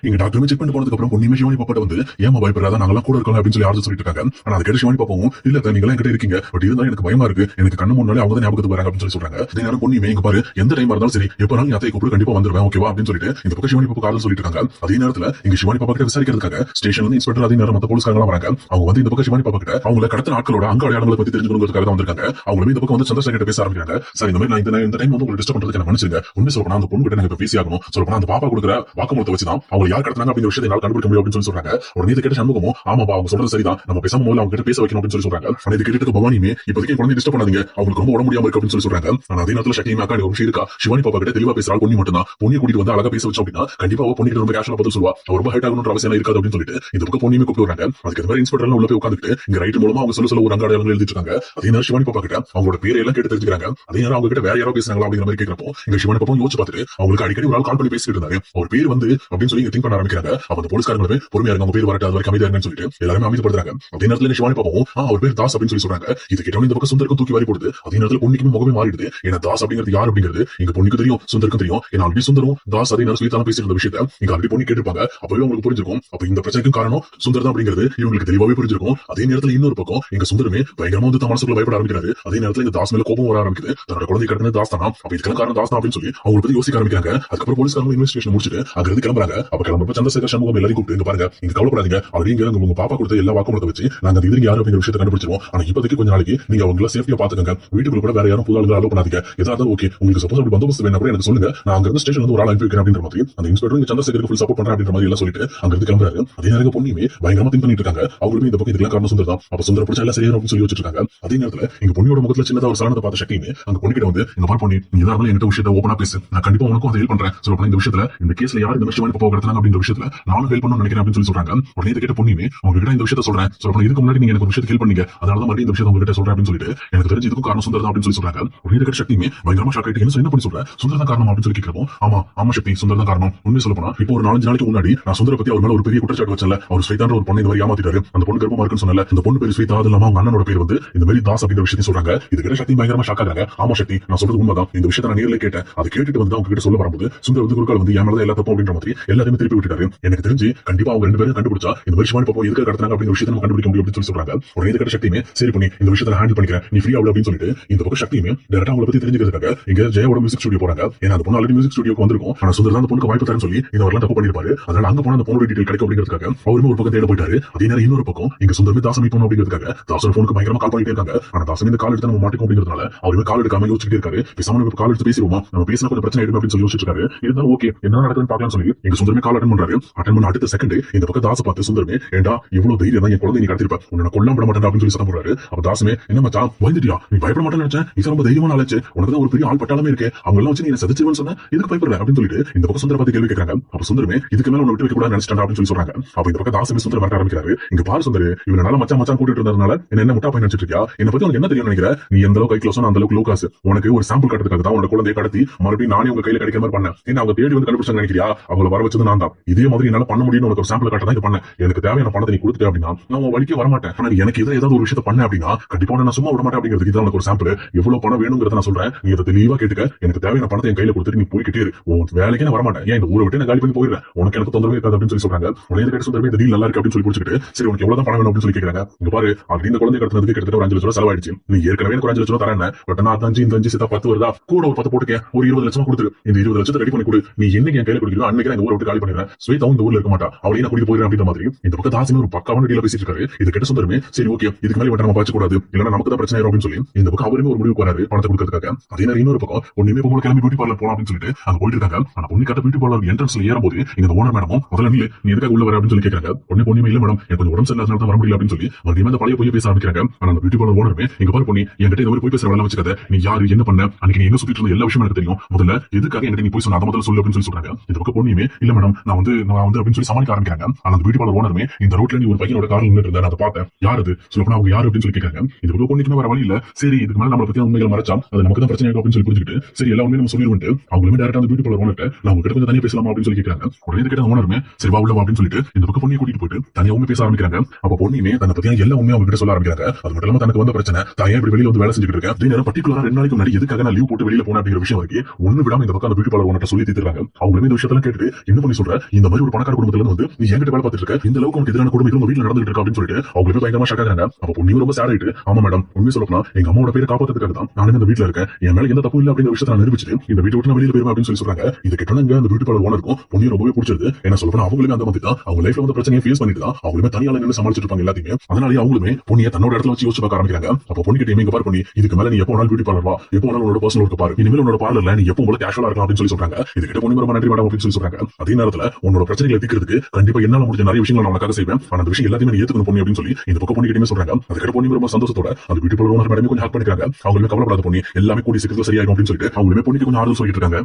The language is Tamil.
இங்க டாக்டர் செக் பண்ணி போனதுக்கு அப்புறம் பொண்ணுமே சிவானி பாப்பாட்ட வந்து ஏமா பயப்படுறாத நாங்களாம் கூட இருக்கோம் அப்படின்னு சொல்லி ஆறுதல் சொல்லிட்டு இருக்காங்க. ஆனா அதை கேட்டு சிவானி பாப்பாவும் இல்ல நீங்க எல்லாம் என்கிட்ட இருக்கீங்க, பட் இருந்தாலும் எனக்கு பயமா இருக்கு, எனக்கு கண்ணு முன்னாலே அவங்க தான் ஞாபகத்துக்கு வராங்க அப்படின்னு சொல்லி சொல்றாங்க. அதே நேரம் பொண்ணுமே இங்க பாரு, எந்த டைம் இருந்தாலும் சரி எப்பனாலும் நீ அத்தையை கூப்பிட்டு கண்டிப்பா வந்துருவேன் ஓகேவா அப்படின்னு சொல்லிட்டு இந்த பக்கம் சிவானி பாப்பா ஆறுதல் சொல்லிட்டு இருக்காங்க. அதே நேரத்துல இங்க சிவானி பாப்பா கிட்ட விசாரிக்கிறதுக்காக ஸ்டேஷன்ல இருந்து இன்ஸ்பெக்டர் அதே நேரம் மத்த போலீஸ்காரங்க வராங்க. அவங்க வந்து இந்த பக்கம் சிவானி பாப்பா கிட்ட அவங்களை கடத்தின ஆட்களோட அங்க அடையாளங்களை பத்தி தெரிஞ்சுக்கிறதுக்காக தான் வந்திருக்காங்க. அவங்களுமே இந்த பக்கம் வந்து சந்திரசேகர் கிட்ட பேச ஆரம்பிக்கிறாங்க. சார் இந்த மாதிரி நான் இந்த டைம் வந்து உங்களுக்கு டிஸ்டர்ப் பண்றதுக்கு என்ன மன்னிச்சிருங்க, உண்மை சொல்லப்போனா அந்த பொண்ணு கிட்ட எனக்கு பேசி ஆகணும், சொல்லப்போனா அந்த பாப்பா கொடுக்குற வாக்குமூலத்தை வச்சுதான் அவங்க யார் கடத்தினாங்க அப்படிங்கிற விஷயத்தை என்னால கண்டுபிடிக்க முடியும் அப்படின்னு சொல்லி சொல்றாங்க. உடனே இதை கேட்ட சண்முகமும் ஆமாப்பா அவங்க சொல்றது சரிதான், நம்ம பேசாம முதல்ல அவங்க கிட்ட பேச வைக்கணும் அப்படின்னு சொல்லி சொல்றாங்க. ஆனா இது கேட்டு பவானியுமே இப்போதைக்கு குழந்தை டிஸ்டர்ப் பண்ணாதீங்க, அவங்களுக்கு ரொம்ப உடம்பு முடியாம இருக்கு அப்படின்னு சொல்லி சொல்றாங்க. ஆனா அதே நேரத்துல சக்தியுமே அக்கா ஒரு விஷயம் இருக்கா, சிவானி பாப்பா கிட்ட தெளிவா பேசுறாள் பொண்ணு மட்டும் தான், பொண்ணு கூட்டிட்டு வந்து அழகா பேச வச்சோம் அப்படின்னா கண்டிப்பா பொண்ணு ரொம்ப கேஷுவலா பதில் சொல்லுவா, அவர் ரொம்ப ஹைட் ஆகணும்ன்ற அவசியம் இருக்காது அப்படின்னு சொல்லிட்டு இந்த பக்கம் பொண்ணுமே கூப்பிட்டு வராங்க. அதுக்கு இந்த மாதிரி இன்ஸ்பெக்டர் உள்ள போய் உட்காந்துட்டு இங்க ரைட் மூலமா அவங்க சொல்ல ஒரு அங்க அடையாளங்கள் எழுதிட்டு இருக்காங்க. அதே நேரம் சிவானி பாப்பா கிட்ட அவங்களோட பேரை எல்லாம் கேட்டு தெரிஞ்சுக்கிறாங்க. அதே நேரம் அவங்க கிட்ட வேற யாரோ பேசுறாங்களா அப்படிங்கிற மாதிரி கேட்கிறப்போ இங்க சிவானி பாப்பா யோசிச்சு பார்த்துட்டு அவங்களுக்கு அடிக்கடி ஒரு ஆள் கால் பண்ணி பேசிட்டு இருந்தாங்க. அவர் பேர் வந்து அப்படின்னு சொல்லி திங்க் பண்ண ஆரம்பிக்கிறாங்க. அப்ப அந்த போலீஸ்காரங்களுமே பொறுமையா இருங்க, அவங்க பேர் வரட்டு அது வரைக்கும் அமைதியா இருங்கன்னு சொல்லிட்டு எல்லாருமே அமைதிப்படுறாங்க. அதே நேரத்துல சிவானி பாப்பாவும் அவர் பேர் தாஸ் அப்படின்னு சொல்லி சொல்றாங்க. இது கேட்டவங்க இந்த பக்கம் சுந்தருக்கும் தூக்கி வாரி போடுது. அதே நேரத்துல பொண்ணுக்குமே முகமே மாறிடுது. ஏன்னா தாஸ் அப்படிங்கிறது யார் அப்படிங்கிறது இங்க பொண்ணுக்கு தெரியும், சுந்தருக்கும் தெரியும். ஏன்னா ஆல்ரெடி சுந்தரும் தாஸ் அதே நேரம் சொல்லி பேசிட்டு இருந்த விஷயத்தை இங்க ஆல்ரெடி பொண்ணு கேட்டிருப்பாங்க. அப்பவே உங்களுக்கு புரிஞ்சிருக்கும் அப்ப இந்த பிரச்சனைக்கும் காரணம் சுந்தர் தான் அப்படிங்கிறது இவங்களுக்கு தெளிவாவே புரிஞ்சிருக்கும். அதே நேரத்துல இன்னொரு பக்கம் இங்க சுந்தரமே பயங்கரமா வந்து மனசுக்குள்ள பயப்பட ஆரம்பிக்கிறாரு. அதே நேரத்துல இந்த தாஸ் மேல கோபம் வர ஆரம்பிக்குது. தன்னோட குழந்தை கடத்தின தாஸ் தானா, அப்ப இதுக்கெல்லாம் காரணம் தாஸ் தான் அப்படின்னு சொல்லி அவங்க பத்தி யோசிக்க ஆரம்பிக்கிறாங்க. அதுக்கப்புறம் போலீஸ்காரங்க இன்வெஸ்டிகேஷன் முடிச்சுட்டு அங்க இருந்து கிளம்புறாங்க. அப்ப கிளம்புறப்ப சந்திரசேகர் சண்முகம் எல்லாரும் கூப்பிட்டு இங்க பாருங்க, இங்க கவலைப்படாதீங்க, அப்படிங்க உங்க பாப்பா கொடுத்த எல்லா வாக்குமூலத்தை வச்சு நாங்க அந்த இதுக்கு யாரு அப்படிங்கிற விஷயத்தை கண்டுபிடிச்சிருவோம். ஆனா இப்போதைக்கு கொஞ்ச நாளைக்கு நீங்க அவங்கள சேஃப்டியா பாத்துக்கங்க, வீட்டுக்குள்ள கூட வேற யாரும் புது ஆளுங்க அலோ பண்ணாதீங்க, ஏதாவது ஓகே உங்களுக்கு சப்போஸ் அப்படி பந்தோபஸ்து வேணா கூட எனக்கு சொல்லுங்க, நான் அங்க இருந்து ஸ்டேஷன் வந்து ஒரு ஆள் அனுப்பி வைக்கிறேன் அப்படின்ற மாதிரி அந்த இன்ஸ்பெக்டர் சந்திரசேகருக்கு ஃபுல் சப்போர்ட் பண்றேன் அப்படின்ற மாதிரி எல்லாம் சொல்லிட்டு அங்க இருந்து கிளம்புறாரு. அதே நேரம் பொண்ணுமே பயங்கரமா திங்க் பண்ணிட்டு இருக்காங்க. அவங்களுமே இந்த பக்கம் இதுக்கெல்லாம் காரணம் சுந்தர் தான், அப்ப சுந்தர பிடிச்சா எல்லாம் சரியா அப்படின்னு சொல்லி வச்சிட்டு இருக்காங்க. அதே நேரத்துல எங்க பொண்ணியோட முகத்துல சின்னதா ஒரு சலனத்தை பார்த்த சக்தியுமே அந்த பொண்ணுகிட்ட வந்து இங்க பாரு பொண்ணு, நீ ஏதாவது என்கிட்ட விஷயத்தை ஓப்பனா பேசு, நான் கண்டிப்பா உனக்கும் அதை ஹெல்ப் பண்றேன், சொல்ல இந்த விஷயத்துல இந்த கேஸ்ல யார் இந்த விஷயம் பாப்பா கடத்தினாங்க அப்படின்ற விஷயத்துல நானும் ஹெல்ப் பண்ணணும்னு நினைக்கிறேன் அப்படின்னு சொல்லி சொல்றாங்க. உடனே இதை கேட்ட பொண்ணுமே உங்ககிட்ட இந்த விஷயத்தை சொல்றேன், சொல்ல இதுக்கு முன்னாடி நீங்க எனக்கு ஒரு விஷயத்தை ஹெல்ப் பண்ணீங்க, அதனாலதான் மறுபடியும் இந்த விஷயத்தை உங்ககிட்ட சொல்றேன் அப்படின்னு சொல்லிட்டு எனக்கு தெரிஞ்சு இதுக்கும் காரணம் சுந்தர் தான் அப்படின்னு சொல்லி சொல்றாங்க. உடனே இதை கேட்ட சக்தியுமே பயங்கரமா ஷாக் ஆயிட்டு என்ன பண்ணி சொல்றேன், சுந்தர் தான் காரணம் அப்படின்னு சொல்லி கேட்கிறப்போ ஆமா ஆமா சக்தி சுந்தர் தான் காரணம். உண்மை சொல்ல போனா இப்போ ஒரு 4 நாளைக்கு முன்னாடி நான் சுந்தர பத்தி அவர் மேல ஒரு பெரிய குற்றச்சாட்டு வச்சல, அவர் ஸ்வீதான்ற ஒரு பொண்ணை இந்த மாதிரி ஏமாத்திட்டாரு, அந்த பொண்ணு கர்ப்பமா இருக்குன்னு சொன்னல, அந்த பொண்ணு பேர் ஸ்வீதா, அது இல்லாம அவங்க அண்ணனோட பேர் வந்து இந்த மாதிரி தாஸ் அப்படிங்கிற விஷயத்தை சொல்றாங்க. இது கேட்ட சக்தி பயங்கரமா ஷாக் ஆகுறாங்க. ஆமா சக்தி நான் சொல்றது உண்மைதான், இந்த விஷயத்தை நான் நேர்ல கேட்டேன், அதை கேட்டுட்டு வந்து அவங்க கிட்ட சொல்ல வரும்போது சுந்தர் வந்து குறுக்கால் வந்து ஏன் மேல எல்லா தப்பும் அப்படின்ற மாதிரி எல்லாத்தையுமே திருப்பி விட்டுட்டாரு. எனக்கு தெரிஞ்சு கண்டிப்பா அவங்க 2 பேரும் கண்டுபிடிச்சா இந்த மாதிரி சிவானி பாப்பா எதுக்கு கடத்தினாங்க அப்படிங்கிற விஷயத்தை நம்ம கண்டுபிடிக்க முடியும் அப்படின்னு சொல்லி சொல்றாங்க. உடனே இதை கேட்ட சக்தியுமே சரி பண்ணி இந்த விஷயத்தை ஹேண்டில் பண்ணிக்கிறேன், நீ ஃப்ரீ ஆகல அப்படின்னு சொல்லிட்டு இந்த பக்கம் சக்தியுமே டேரக்டா அவங்களை பத்தி தெரிஞ்சுக்கிறதுக்காக இங்க ஜெயோட மியூசிக் ஸ்டுடியோ போறாங்க. ஏன்னா அந்த பொண்ணு ஆல்ரெடி மியூசிக் ஸ்டுடியோக்கு வந்திருக்கும். ஆனா சுந்தர் தான் அந்த பொண்ணுக்கு வாய்ப்பு தரேன்னு சொல்லி இந்த வரலாம் தப்பு பண்ணிருப்பாரு. அதனால அங்க போன அந்த பொண்ணோட டீடைல் கிடைக்கும் அப்படிங்கிறதுக்காக அவருமே ஒரு பக்கம் தேட போயிட்டாரு. அதே நேரம் இன்னொரு பக்கம் இங்க சுந்தரமே தாச மீட் பண்ணணும் அப்படிங்கிறதுக்காக தாசோட போனுக்கு பயங்கரமா கால் பண்ணிட்டே இருக்காங்க. ஆனா தாசமே இந்த கால் எடுத்து நம்ம மாட்டிக்கும் அப்படிங்கிறதுனால அவருமே கால் எடுக்காம யோசிச்சுட்டே இருக்காரு. பேசாம நம்ம கால் எடுத்து பேசிடுவோமா, நம்ம பேசினா கொஞ்சம் பிரச்சனை ஆயிடும் அப்படின்னு சொல்லி யோசிச்சுட்டு இருக்காரு. இருந்தாலும் ஓகே என்ன நடக்குதுன்னு பார்க்கலாம்னு சொல்லி எங்க சுந்தரமே கால் அட்டன் பண்றாரு. அட்டன் பண்ண அடுத்த செகண்ட் இந்த பக்கம் தாச பார்த்து சுந்தரமே ஏண்டா இவ்வளவு தைரியம் தான் என் குழந்தை நீ கடத்திருப்ப, உன்னை கொல்லாம விட மாட்டேன் அப்படின்னு சொல்லி சத்தம் போடுறாரு. அப்ப தாசமே என்ன மச்சான் பயந்துட்டியா, நீ பயப்பட மாட்டேன்னு நினைச்சேன், இது ரொம்ப தைரியமான ஆளச்சு, உனக்கு தான் ஒரு பெரிய ஆள் பட்டாளமே இருக்கு, அவங்க எல்லாம் வச்சு நீ சதிச்சிருவன்னு சொன்ன, இதுக்கு பயப்படுற அப்படின்னு சொல்லிட்டு இந்த பக்கம் சுந்தர பார்த்து கேள்வி கேட்கறாங்க. அப்ப சுந்தரமே இதுக்கு மேல உன்னை விட்டு வைக்க கூடாது நினைச்சிட்டா அப்படின்னு சொல்லி சொல்றாங்க. அப்ப இந்த பக்கம் தாசமே சுந்தர வர ஆரம்பிக்கிறாரு. இங்க பாரு சுந்தர், இவங்க நல்லா மச்சான் மச்சான் கூட்டிட்டு இருந்ததுனால என்ன முட்டா பையன் நினைச்சிட்டு இருக்கியா, என்ன பத்தி உனக்கு என்ன தெரியும் நினைக்கிற, நீ எந்த அளவுக்கு கைக்ளோஸ் அந்த அளவுக்கு லோ காசு, உனக்கு ஒரு சாம்பிள் காட்டுறதுக்காக தான் உனக்கு குழந்தையை கடத்தி மறுபடியும் நானே உங்க கையில கிடைக்கிற மாதிரி பண்ணேன், என்ன அவங்க தேடி வந்து கண்டுபிடிச்சாங்க நினைக்கிறியா, அவங்களை வர வச்சது நான் தான், இதே மாதிரி என்னால பண்ண முடியும்னு உனக்கு ஒரு சாம்பிள் காட்ட தான் இது பண்ணேன், எனக்கு தேவையான பணத்தை நீ கொடுத்துட்டு அப்படின்னா நான் உன் வழிக்கே வரமாட்டேன், ஆனா எனக்கு ஏதாவது ஒரு விஷயத்தை பண்ண அப்படின்னா கண்டிப்பா நான் சும்மா விட மாட்டேன் அப்படிங்கிறதுக்கு இதான் உனக்கு ஒரு சாம்பிள், எவ்வளவு பணம் வேணுங்கிறத நான் சொல்றேன், நீ அதை தெளிவா கேட்டுக்க, எனக்கு தேவையான பணத்தை என் கையில கொடுத்துட்டு நீ போய்கிட்டே இரு, உன் வேலைக்கே நான் வரமாட்டேன், ஏன் இந்த ஊரை விட்டு நான் காலி பண்ணி போயிடுறேன், உனக்கு எனக்கு தொந்தரவே இருக்காது அப்படின்னு சொல்லி சொல்றாங்க. உடனே கேட்ட சுந்தரமே இந்த டீல் நல்லா இருக்கு அப்படின்னு சொல்லி பிடிச்சிட்டு சரி உனக்கு எவ்வளவு பணம் வேணும் அப்படின்னு சொல்லி கேட்கறாங்க. இங்க பாரு அப்படி இந்த குழந்தை கடத்தினதுக்கு கிட்டத்தட்ட ஒரு 5 லட்சம் ரூபாய் செலவாயிடுச்சு, நீ ஏற்கனவே எனக்கு 5 லட்சம் ரூபாய் தரேன், பட் நான் 5 சேர்த்தா 10 வருதா, கூட ஒரு 10 போட்டுக்க, ஒரு 20 லட்சம் கொடுத்துரு, இந்த 20 லட்சத்தை ரெடி பண்ணி கொடு, நீ என்னைக்கு என் கையில கொடுக்கணும் அன்னைக்கு நான் இந்த ஊரை விட்டு காலி பண்ணிடுறேன், ஸ்வேதாவும் இந்த ஊர்ல இருக்க மாட்டா, அவளையும் நான் கூட்டிட்டு போயிடுறேன் அப்படின்ற மாதிரி இந்த பக்கம் தாசிமே ஒரு பக்காவான டீல பேசிட்டு இருக்காரு. இது கேட்ட சுந்தரமே சரி ஓகே இதுக்கு மேல நம்ம பாய்ச்ச கூடாது, இல்லன்னா நமக்கு தான் பிரச்சனை ஆயிரும் அப்படின்னு சொல்லி இந்த பக்கம் அவருமே ஒரு முடிவுக்கு வராரு பணத்தை கொடுக்கறதுக்காக. அதே நேரம் இன்னொரு பக்கம் ஒண்ணுமே பொங்கல் கிளம்பி பியூட்டி பார்லர் போலாம் அப்படின்னு சொல்லிட்டு அங்க போயிட்டு இருக்காங்க. ஆனா பொண்ணு கட்ட பியூட்டி பார்லர் என்ட்ரன்ஸ்ல ஏறும்போது இந்த ஓனர் மேடமும் முதல்ல நீ எதுக்காக உள்ள வர அப்படின்னு சொல்லி கேட்கறாங்க. பொண்ணுமே இல்ல மேடம் எனக்கு கொஞ்சம் உடம்பு சரியில்லாதனால தான் வர முடியல அப்படின்னு சொல்லி மறுபடியும் அந்த பழைய போய் பேச ஆரம்பிக்கிறாங்க. ஆனா அந்த பியூட்டி பார்லர் ஓனருமே இங்க பாரு பொண்ணு என்கிட்ட இந்த மாதிரி போய் பேசுற வேலை வச்சுக்காத, நீ யாரு என்ன பண்ண அன்னைக்கு நீ எங்க சுத்திட்டு இருந்த எல்லா விஷயம் எனக்கு தெரியும், முதல்ல எதுக்காக எனக்கு நீ போய் சொன்ன அதை முதல்ல சொல்லு அப்படின்னு சொல்லி சொல்றாங்க. இந்த பக்கம் பொண்ணுமே இல்ல மேடம் நான் வந்து அப்படின்னு சொல்லி சமாளிக்க ஆரம்பிக்கிறாங்க. ஆனா அந்த பியூட்டி பார்லர் ஓனருமே இந்த ரோட்ல நீ ஒரு பையனோட கார்ல நின்னுட்டு இருந்தா அதை பார்த்தேன், யார் அது சொல்லப்போனா அவங்க யாரு அப்படின்னு சொல்லி கேட்கறாங்க. இது பக்கம் பொண்ணுக்குமே வர வழி இல்ல, சரி இதுக்கு மேல நம்மளை பத்தி உண்மைகள் மறைச்சா அது நமக்கு தான் பிரச்சனை அப்படின்னு சொல்லி புரிஞ்சுக்கிட்டு சரி எல்லா உண்மையும் நம்ம சொல்லிடுவோம். அவங்களுமே டேரக்டா அந்த பியூட்டி பார்லர் ஓனர்ட்ட நான் உங்ககிட்ட கொஞ்சம் தனியா பேசலாமா அப்படின்னு சொல்லி கேட்கறாங்க. உடனே கேட்ட ஓனருமே சரி வா உள்ள வா அப்படின்னு சொல்லிட்டு இந்த பக்கம் பொண்ணையை கூட்டிட்டு போயிட்டு தனியா உண்மை பேச ஆரம்பிக்கிறாங்க. அப்ப பொண்ணுமே தன்னை பத்தியா எல்லா உண்மையும் அவங்க கிட்ட சொல்ல ஆரம்பிக்கிறாங்க. அது மட்டும் இல்லாம தனக்கு வந்த பிரச்சனை தான் ஏன் இப்படி வெளியில வந்து வேலை செஞ்சுட்டு இருக்கேன், அதே நேரம் பர்டிகுலரா 2 நாளைக்கு முன்னாடி எதுக்காக நான் லீவ் போட்டு வெளியில போனேன் அப்படிங்கிற விஷயம் வரைக்கும் ஒண்ணு விடாம இந்த பக்கம் அந்த பியூட்டி பார்லர் ஓனர்ட்ட சொல்லி தீர்றாங்க. அவங்களுமே இந்த விஷயத்தெல்லாம் கேட்டுட்டு என்ன பண்ணி சொல்றாங்க சொல்ற இந்த மாதிரி ஒரு பணக்கார குடும்பத்துல இருந்து வந்து நீ என்கிட்ட வேலை பார்த்துட்டு இருக்க இந்த அளவுக்கு உனக்கு எதிரான கொடுமை உங்க வீட்டுல நடந்துட்டு இருக்கா அப்படின்னு சொல்லிட்டு அவங்களே பயங்கரமா ஷாக் ஆகுறாங்க. அப்ப பொண்ணு ரொம்ப சேட் ஆயிட்டு ஆமா மேடம் உண்மை சொல்லப்போனா எங்க அம்மாவோட பேரை காப்பாத்துறதுக்காக தான் நானும் இந்த வீட்டுல இருக்கேன், என் மேல எந்த தப்பு இல்ல அப்படிங்கிற விஷயத்தை நான் நிரூபிச்சுட்டு இந்த வீட்டை விட்டு நான் வெளியில போயிருவேன் அப்படின்னு சொல்லி சொல்றாங்க. இது கேட்டோன்னே அந்த பியூட்டி பார்லர் ஓனருக்கும் பொண்ணு ரொம்பவே பிடிச்சது. என்ன சொல்லப்போனா அவங்களுமே அந்த மாதிரி தான் அவங்க லைஃப்ல வந்து பிரச்சனையை ஃபேஸ் பண்ணிட்டு தான் அவங்களுமே தனியால நின்று சமாளிச்சுட்டு இருப்பாங்க எல்லாத்தையுமே. அதனால அவங்களுமே பொண்ணியை தன்னோட இடத்துல வச்சு யோசிச்சு பார்க்க ஆரம்பிக்கிறாங்க. அப்ப பொண்ணு கிட்ட இங்க பாரு பொண்ணி இதுக்கு மேல நீ எப்போ வேணாலும் பியூட்டி பார்லர் வா, எப்போ வேணாலும் உன்னோட பர்சனல் ஒர்க் பாரு, இனிமேல் உன்னோட பார்லர்ல நீ எப்போ போல கேஷுவலா இருக்கலாம் அப்படின்னு சொல்லி சொல்றாங்க. இது கிட்ட பொண்ணு ரொம்ப நன்றி மேடம் அப்படின்னு சொல்லி சொல்றாங்க. அதே நேரத்துல உன்னோட பிரச்சனைகளை தீர்க்கிறதுக்கு கண்டிப்பா என்னால முடிஞ்ச நிறைய விஷயங்களை நான் உனக்காக செய்வேன், ஆனா அந்த விஷயம் எல்லாத்தையுமே நீ ஏத்துக்கணும் பொண்ணு அப்படின்னு சொல்லி இந்த பக்கம் பொண்ணு கிட்டே சொல்றாங்க. அதுக்கிட்ட பொண்ணு ரொம்ப சந்தோஷத்தோட அந்த பியூட்டி பார்லர் ஓனர் மேடமே கொஞ்சம் ஹெல்ப் பண்ணிக்கிறாங்க. அவங்களுமே கவலைப்படாத பொண்ணு எல்லாமே கூடி சீக்கிரத்துல சரியாகும் அப்படின்னு சொல்லிட்டு அவங்களுமே பொண்ணுக்கு கொஞ்சம் ஆறுதல் சொல்லிட்டு இருக்காங்க.